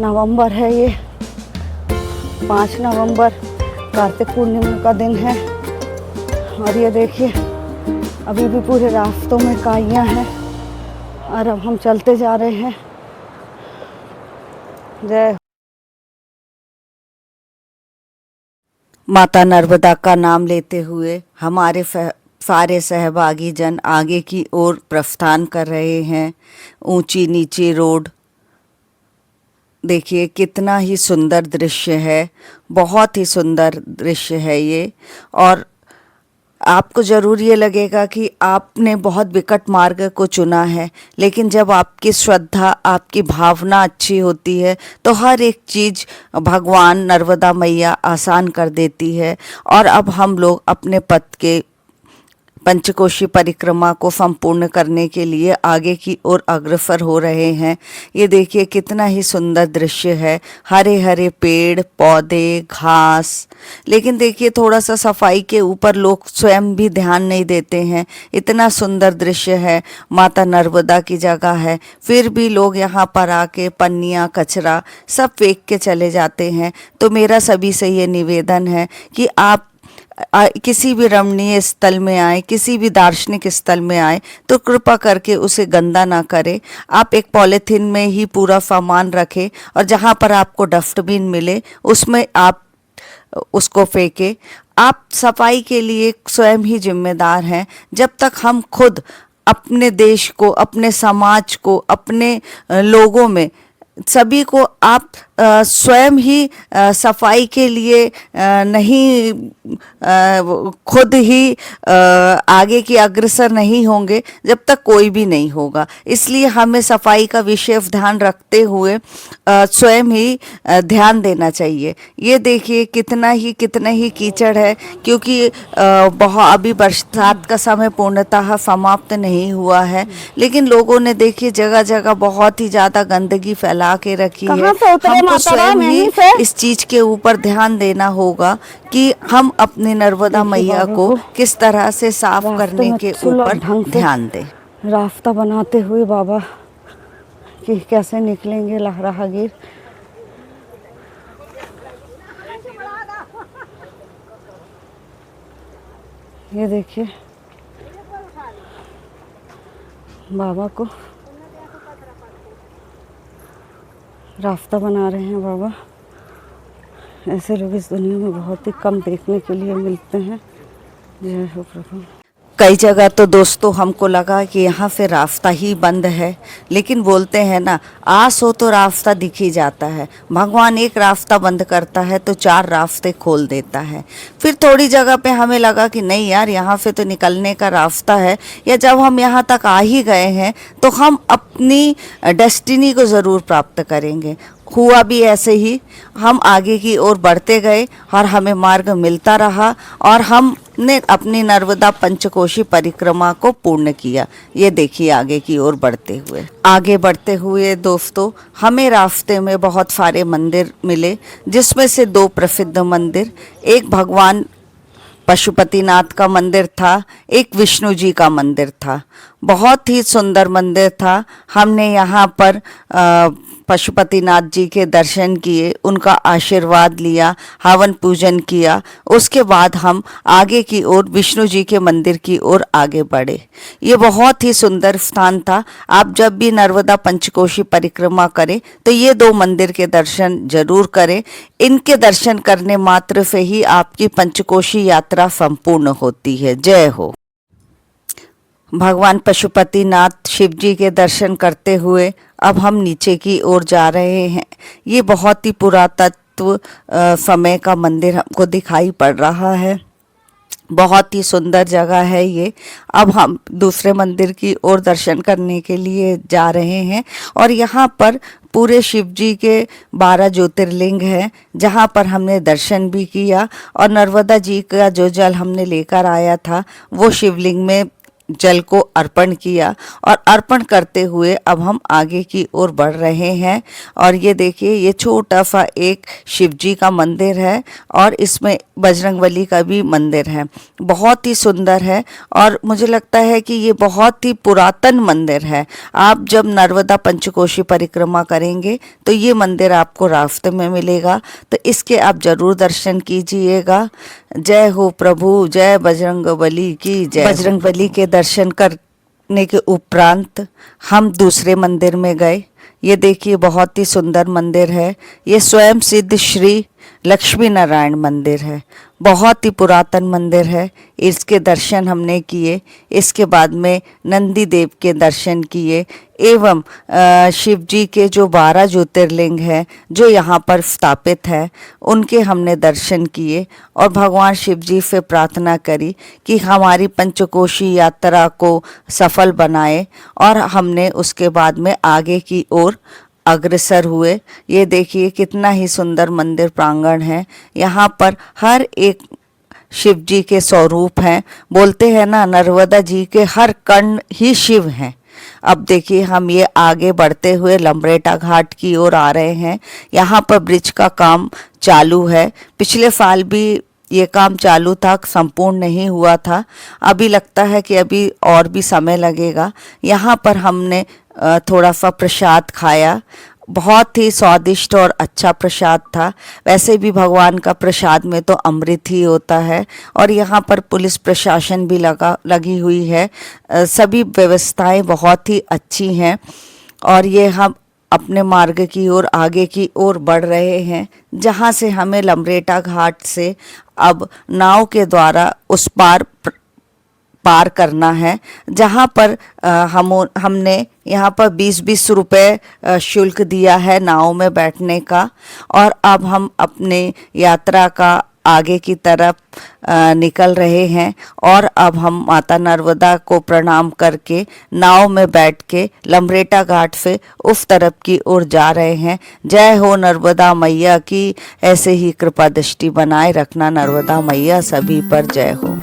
नवंबर है ये, 5 नवंबर कार्तिक पूर्णिमा का दिन है। और ये देखिए अभी भी पूरे रास्तों में काइयाँ हैं और अब हम चलते जा रहे हैं। जय माता नर्मदा का नाम लेते हुए हमारे सारे सहभागी जन आगे की ओर प्रस्थान कर रहे हैं। ऊंची नीची रोड, देखिए कितना ही सुंदर दृश्य है, बहुत ही सुंदर दृश्य है ये। और आपको ज़रूर ये लगेगा कि आपने बहुत विकट मार्ग को चुना है, लेकिन जब आपकी श्रद्धा, आपकी भावना अच्छी होती है तो हर एक चीज़ भगवान नर्मदा मैया आसान कर देती है। और अब हम लोग अपने पथ के पंचकोशी परिक्रमा को संपूर्ण करने के लिए आगे की ओर अग्रसर हो रहे हैं। ये देखिए कितना ही सुंदर दृश्य है, हरे हरे पेड़ पौधे घास। लेकिन देखिए थोड़ा सा सफाई के ऊपर लोग स्वयं भी ध्यान नहीं देते हैं। इतना सुंदर दृश्य है, माता नर्मदा की जगह है, फिर भी लोग यहाँ पर आके पन्नियाँ कचरा सब फेंक के चले जाते हैं। तो मेरा सभी से ये निवेदन है कि आप किसी भी रमणीय स्थल में आए, किसी भी दार्शनिक स्थल में आए तो कृपा करके उसे गंदा ना करें। आप एक पॉलीथीन में ही पूरा सामान रखें और जहाँ पर आपको डस्टबिन मिले उसमें आप उसको फेंकें। आप सफाई के लिए स्वयं ही जिम्मेदार हैं। जब तक हम खुद अपने देश को, अपने समाज को, अपने लोगों में सभी को आप स्वयं ही सफाई के लिए नहीं खुद ही आगे की अग्रसर नहीं होंगे, जब तक कोई भी नहीं होगा। इसलिए हमें सफाई का विशेष ध्यान रखते हुए स्वयं ही ध्यान देना चाहिए। ये देखिए कितना ही कीचड़ है, क्योंकि बहुत अभी बरसात का समय पूर्णतः समाप्त नहीं हुआ है, लेकिन लोगों ने देखिए जगह जगह बहुत ही ज़्यादा गंदगी फैला के रखी है। हमको स्वयं ही इस चीज के ऊपर ध्यान देना होगा कि हम अपनी नर्मदा मैया को किस तरह से साफ करने के ऊपर ध्यान दें। रास्ता बनाते हुए बाबा कि कैसे निकलेंगे राहगीर। ये देखिए बाबा को रास्ता बना रहे हैं बाबा। ऐसे लोग इस दुनिया में बहुत ही कम देखने के लिए मिलते हैं। जय हो प्रभु। कई जगह तो दोस्तों हमको लगा कि यहाँ से रास्ता ही बंद है, लेकिन बोलते हैं ना, आस हो तो रास्ता दिख ही जाता है। भगवान एक रास्ता बंद करता है तो 4 रास्ते खोल देता है। फिर थोड़ी जगह पे हमें लगा कि नहीं यार, यहाँ से तो निकलने का रास्ता है, या जब हम यहाँ तक आ ही गए हैं तो हम अपनी डेस्टिनी को ज़रूर प्राप्त करेंगे। हुआ भी ऐसे ही, हम आगे की ओर बढ़ते गए और हमें मार्ग मिलता रहा और हमने अपनी नर्मदा पंचकोशी परिक्रमा को पूर्ण किया। ये देखिए आगे की ओर बढ़ते हुए दोस्तों हमें रास्ते में बहुत सारे मंदिर मिले, जिसमें से 2 प्रसिद्ध मंदिर, एक भगवान पशुपतिनाथ का मंदिर था, एक विष्णु जी का मंदिर था। बहुत ही सुंदर मंदिर था। हमने यहाँ पर पशुपतिनाथ जी के दर्शन किए, उनका आशीर्वाद लिया, हवन पूजन किया। उसके बाद हम आगे की ओर विष्णु जी के मंदिर की ओर आगे बढ़े। ये बहुत ही सुंदर स्थान था। आप जब भी नर्मदा पंचकोशी परिक्रमा करें तो ये 2 मंदिर के दर्शन जरूर करें। इनके दर्शन करने मात्र से ही आपकी पंचकोशी यात्रा संपूर्ण होती है। जय हो। भगवान पशुपतिनाथ शिव जी के दर्शन करते हुए अब हम नीचे की ओर जा रहे हैं। ये बहुत ही पुरातत्व समय का मंदिर हमको दिखाई पड़ रहा है। बहुत ही सुंदर जगह है ये। अब हम दूसरे मंदिर की ओर दर्शन करने के लिए जा रहे हैं और यहाँ पर पूरे शिव जी के 12 ज्योतिर्लिंग हैं, जहाँ पर हमने दर्शन भी किया और नर्मदा जी का जो जल हमने लेकर आया था वो शिवलिंग में जल को अर्पण किया और अर्पण करते हुए अब हम आगे की ओर बढ़ रहे हैं। और ये देखिए, ये छोटा सा एक शिव जी का मंदिर है और इसमें बजरंगबली का भी मंदिर है। बहुत ही सुंदर है और मुझे लगता है कि ये बहुत ही पुरातन मंदिर है। आप जब नर्मदा पंचकोशी परिक्रमा करेंगे तो ये मंदिर आपको रास्ते में मिलेगा, तो इसके आप जरूर दर्शन कीजिएगा। जय हो प्रभु, जय बजरंगबली की जय। बजरंगबली के दर्शन करने के उपरांत हम दूसरे मंदिर में गए। ये देखिए, बहुत ही सुंदर मंदिर है। ये स्वयं सिद्ध श्री लक्ष्मी नारायण मंदिर है। बहुत ही पुरातन मंदिर है। इसके दर्शन हमने किए। इसके बाद में नंदी देव के दर्शन किए एवं शिव जी के जो 12 ज्योतिर्लिंग हैं जो यहाँ पर स्थापित है उनके हमने दर्शन किए और भगवान शिव जी से प्रार्थना करी कि हमारी पंचकोशी यात्रा को सफल बनाए और हमने उसके बाद में आगे की ओर अग्रसर हुए। ये देखिए कितना ही सुंदर मंदिर प्रांगण है। यहाँ पर हर एक शिव जी के स्वरूप हैं। बोलते हैं ना, नर्मदा जी के हर कण ही शिव हैं। अब देखिए, हम ये आगे बढ़ते हुए लंबरेटा घाट की ओर आ रहे हैं। यहाँ पर ब्रिज का काम चालू है। पिछले साल भी ये काम चालू था, संपूर्ण नहीं हुआ था। अभी लगता है कि अभी और भी समय लगेगा। यहाँ पर हमने थोड़ा सा प्रसाद खाया। बहुत ही स्वादिष्ट और अच्छा प्रसाद था। वैसे भी भगवान का प्रसाद में तो अमृत ही होता है। और यहाँ पर पुलिस प्रशासन भी लगी हुई है। सभी व्यवस्थाएं बहुत ही अच्छी हैं और ये हम अपने मार्ग की ओर आगे की ओर बढ़ रहे हैं, जहाँ से हमें लंबरेटा घाट से अब नाव के द्वारा उस पार करना है, जहाँ पर हमने यहाँ पर 20-20 रुपये शुल्क दिया है नाव में बैठने का। और अब हम अपने यात्रा का आगे की तरफ निकल रहे हैं और अब हम माता नर्मदा को प्रणाम करके नाव में बैठ के लंबरेटा घाट से उस तरफ की ओर जा रहे हैं। जय हो नर्मदा मैया की। ऐसे ही कृपा दृष्टि बनाए रखना नर्मदा मैया सभी पर। जय हो।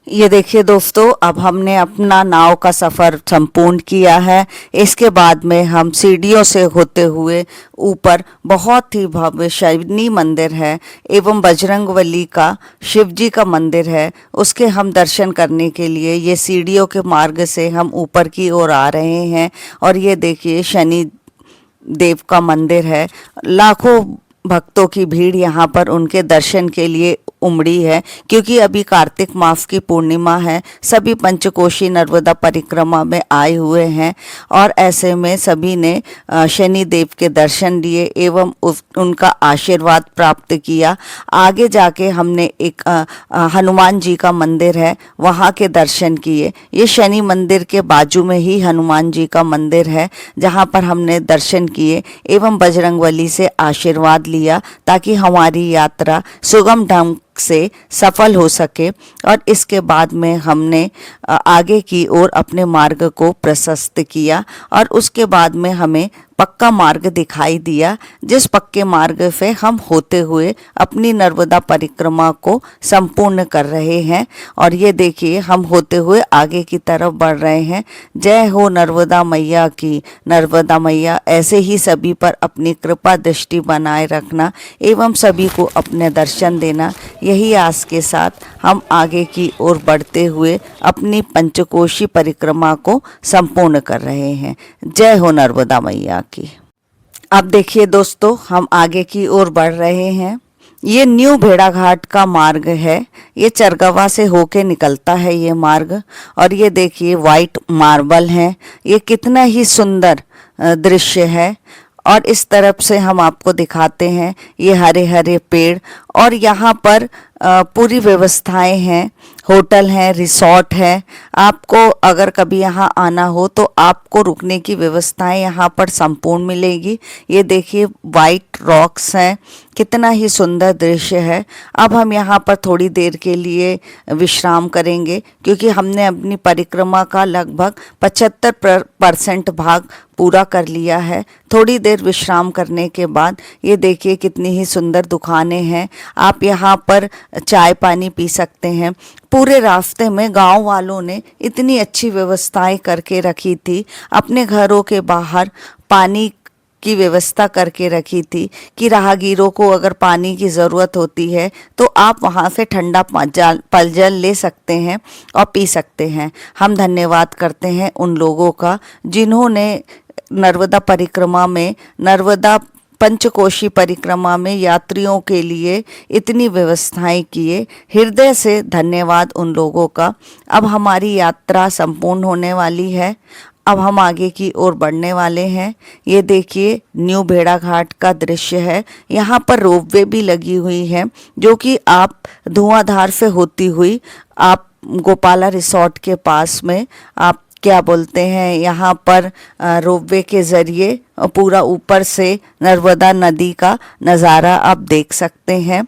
ये देखिए दोस्तों, अब हमने अपना नाव का सफ़र संपूर्ण किया है। इसके बाद में हम सीढ़ियों से होते हुए ऊपर बहुत ही भव्य शनि मंदिर है एवं बजरंगबली का शिव जी का मंदिर है, उसके हम दर्शन करने के लिए ये सीढ़ियों के मार्ग से हम ऊपर की ओर आ रहे हैं। और ये देखिए शनि देव का मंदिर है। लाखों भक्तों की भीड़ यहाँ पर उनके दर्शन के लिए उमड़ी है, क्योंकि अभी कार्तिक मास की पूर्णिमा है। सभी पंचकोशी नर्मदा परिक्रमा में आए हुए हैं और ऐसे में सभी ने शनि देव के दर्शन लिए एवं उनका आशीर्वाद प्राप्त किया। आगे जाके हमने एक हनुमान जी का मंदिर है, वहाँ के दर्शन किए। ये शनि मंदिर के बाजू में ही हनुमान जी का मंदिर है, जहाँ पर हमने दर्शन किए एवं बजरंगबली से आशीर्वाद लिया ताकि हमारी यात्रा सुगम ढंग से सफल हो सके। और इसके बाद में हमने आगे की ओर अपने मार्ग को प्रशस्त किया और उसके बाद में हमें पक्का मार्ग दिखाई दिया, जिस पक्के मार्ग से हम होते हुए अपनी नर्मदा परिक्रमा को संपूर्ण कर रहे हैं। और ये देखिए हम होते हुए आगे की तरफ बढ़ रहे हैं। जय हो नर्मदा मैया की। नर्मदा मैया ऐसे ही सभी पर अपनी कृपा दृष्टि बनाए रखना एवं सभी को अपने दर्शन देना, यही आस के साथ हम आगे की ओर बढ़ते हुए अपनी पंचकोशी परिक्रमा को संपूर्ण कर रहे हैं। जय हो नर्मदा मैया की। अब देखिए दोस्तों, हम आगे की ओर बढ़ रहे हैं। ये न्यू भेड़ाघाट का मार्ग है, ये चरगवा से होके निकलता है ये मार्ग। और ये देखिए वाइट मार्बल है, ये कितना ही सुंदर दृश्य है। और इस तरफ से हम आपको दिखाते हैं ये हरे हरे पेड़ और यहाँ पर पूरी व्यवस्थाएं हैं, होटल हैं, रिसोर्ट है। आपको अगर कभी यहाँ आना हो तो आपको रुकने की व्यवस्थाएं यहाँ पर संपूर्ण मिलेगी। ये देखिए वाइट रॉक्स हैं, कितना ही सुंदर दृश्य है। अब हम यहाँ पर थोड़ी देर के लिए विश्राम करेंगे, क्योंकि हमने अपनी परिक्रमा का लगभग 75% भाग पूरा कर लिया है। थोड़ी देर विश्राम करने के बाद ये देखिए कितनी ही सुंदर दुकानें हैं। आप यहाँ पर चाय पानी पी सकते हैं। पूरे रास्ते में गांव वालों ने इतनी अच्छी व्यवस्थाएं करके रखी थी, अपने घरों के बाहर पानी की व्यवस्था करके रखी थी कि राहगीरों को अगर पानी की ज़रूरत होती है तो आप वहाँ से ठंडा पेयजल ले सकते हैं और पी सकते हैं। हम धन्यवाद करते हैं उन लोगों का जिन्होंने नर्मदा परिक्रमा में, नर्मदा पंचकोशी परिक्रमा में यात्रियों के लिए इतनी व्यवस्थाएं किए। हृदय से धन्यवाद उन लोगों का। अब हमारी यात्रा संपूर्ण होने वाली है। अब हम आगे की ओर बढ़ने वाले हैं। ये देखिए न्यू भेड़ाघाट का दृश्य है। यहाँ पर रोपवे भी लगी हुई है, जो कि आप धुआंधार से होती हुई आप गोपाला रिसोर्ट के पास में आप क्या बोलते हैं, यहाँ पर रोपवे के ज़रिए पूरा ऊपर से नर्मदा नदी का नज़ारा आप देख सकते हैं।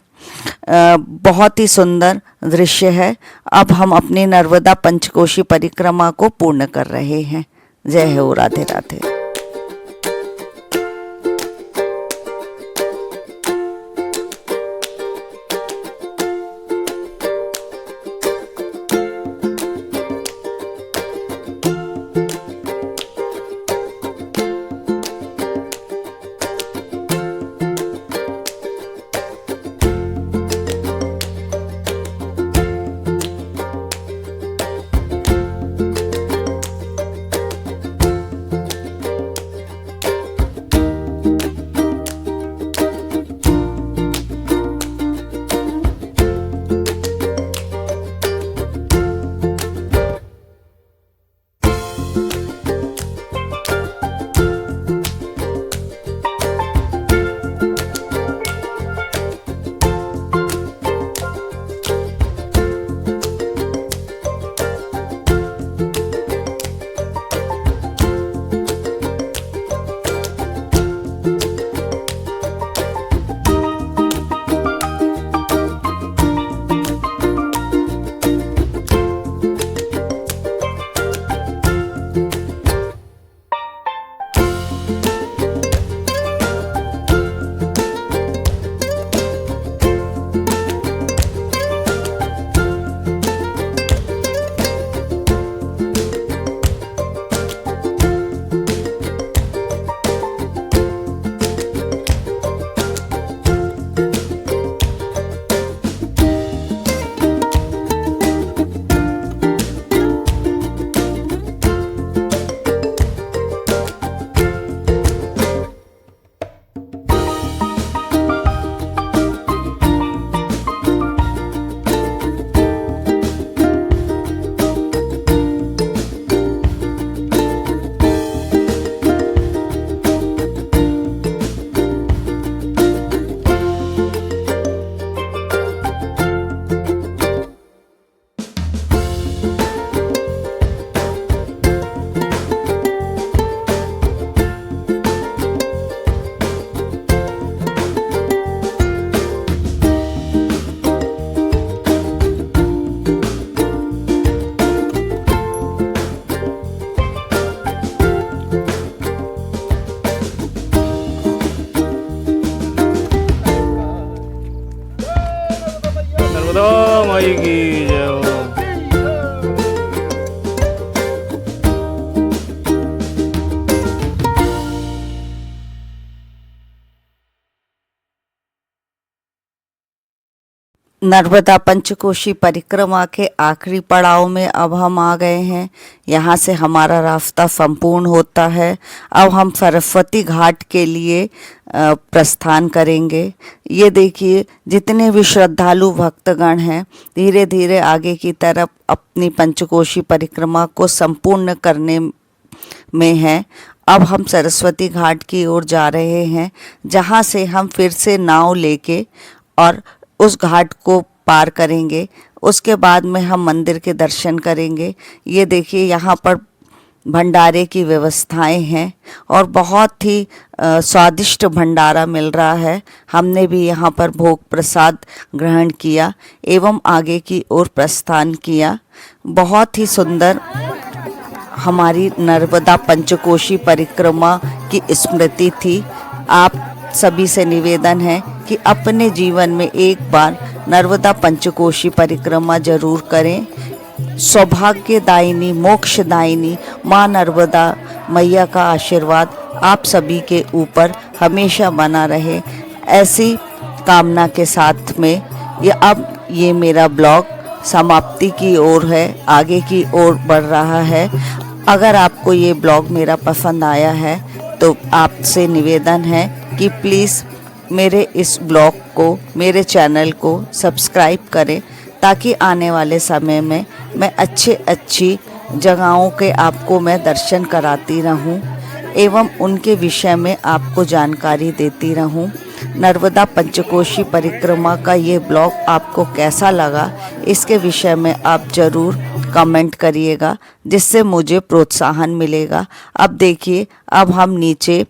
बहुत ही सुंदर दृश्य है। अब हम अपनी नर्मदा पंचकोशी परिक्रमा को पूर्ण कर रहे हैं। जय हो, राधे राधे। यशोदा माई की जय हो। नर्मदा पंचकोशी परिक्रमा के आखिरी पड़ाव में अब हम आ गए हैं। यहाँ से हमारा रास्ता संपूर्ण होता है। अब हम सरस्वती घाट के लिए प्रस्थान करेंगे। ये देखिए जितने भी श्रद्धालु भक्तगण हैं धीरे धीरे आगे की तरफ अपनी पंचकोशी परिक्रमा को संपूर्ण करने में हैं। अब हम सरस्वती घाट की ओर जा रहे हैं, जहाँ से हम फिर से नाव लेके और उस घाट को पार करेंगे। उसके बाद में हम मंदिर के दर्शन करेंगे। ये देखिए यहाँ पर भंडारे की व्यवस्थाएं हैं और बहुत ही स्वादिष्ट भंडारा मिल रहा है। हमने भी यहाँ पर भोग प्रसाद ग्रहण किया एवं आगे की ओर प्रस्थान किया। बहुत ही सुंदर हमारी नर्मदा पंचकोशी परिक्रमा की स्मृति थी। आप सभी से निवेदन है कि अपने जीवन में एक बार नर्मदा पंचकोशी परिक्रमा जरूर करें। सौभाग्यदायिनी मोक्षदायिनी माँ नर्मदा मैया का आशीर्वाद आप सभी के ऊपर हमेशा बना रहे, ऐसी कामना के साथ में ये मेरा ब्लॉग समाप्ति की ओर है, आगे की ओर बढ़ रहा है। अगर आपको ये ब्लॉग मेरा पसंद आया है तो आपसे निवेदन है कि प्लीज़ मेरे इस ब्लॉग को, मेरे चैनल को सब्सक्राइब करें, ताकि आने वाले समय में मैं अच्छी जगहों के आपको मैं दर्शन कराती रहूं एवं उनके विषय में आपको जानकारी देती रहूं। नर्मदा पंचकोशी परिक्रमा का ये ब्लॉग आपको कैसा लगा, इसके विषय में आप ज़रूर कमेंट करिएगा, जिससे मुझे प्रोत्साहन मिलेगा। अब देखिए अब हम नीचे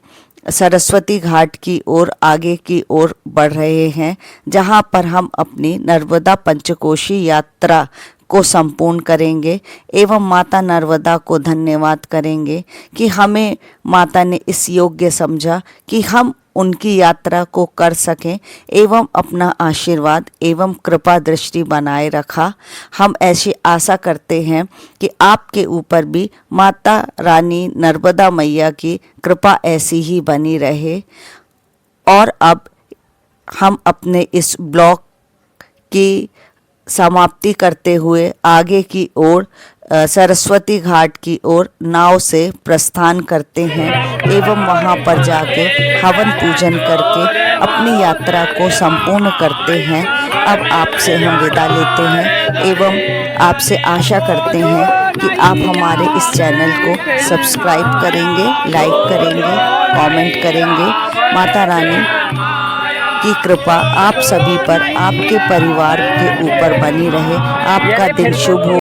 सरस्वती घाट की ओर आगे की ओर बढ़ रहे हैं, जहां पर हम अपनी नर्मदा पंचकोशी यात्रा को संपूर्ण करेंगे एवं माता नर्मदा को धन्यवाद करेंगे कि हमें माता ने इस योग्य समझा कि हम उनकी यात्रा को कर सकें एवं अपना आशीर्वाद एवं कृपा दृष्टि बनाए रखा। हम ऐसी आशा करते हैं कि आपके ऊपर भी माता रानी नर्मदा मैया की कृपा ऐसी ही बनी रहे। और अब हम अपने इस ब्लॉग की समाप्ति करते हुए आगे की ओर सरस्वती घाट की ओर नाव से प्रस्थान करते हैं एवं वहां पर जाके हवन पूजन करके अपनी यात्रा को संपूर्ण करते हैं। अब आपसे हम विदा लेते हैं एवं आपसे आशा करते हैं कि आप हमारे इस चैनल को सब्सक्राइब करेंगे, लाइक करेंगे, कमेंट करेंगे। माता रानी की कृपा आप सभी पर, आपके परिवार के ऊपर बनी रहे। आपका दिन शुभ हो।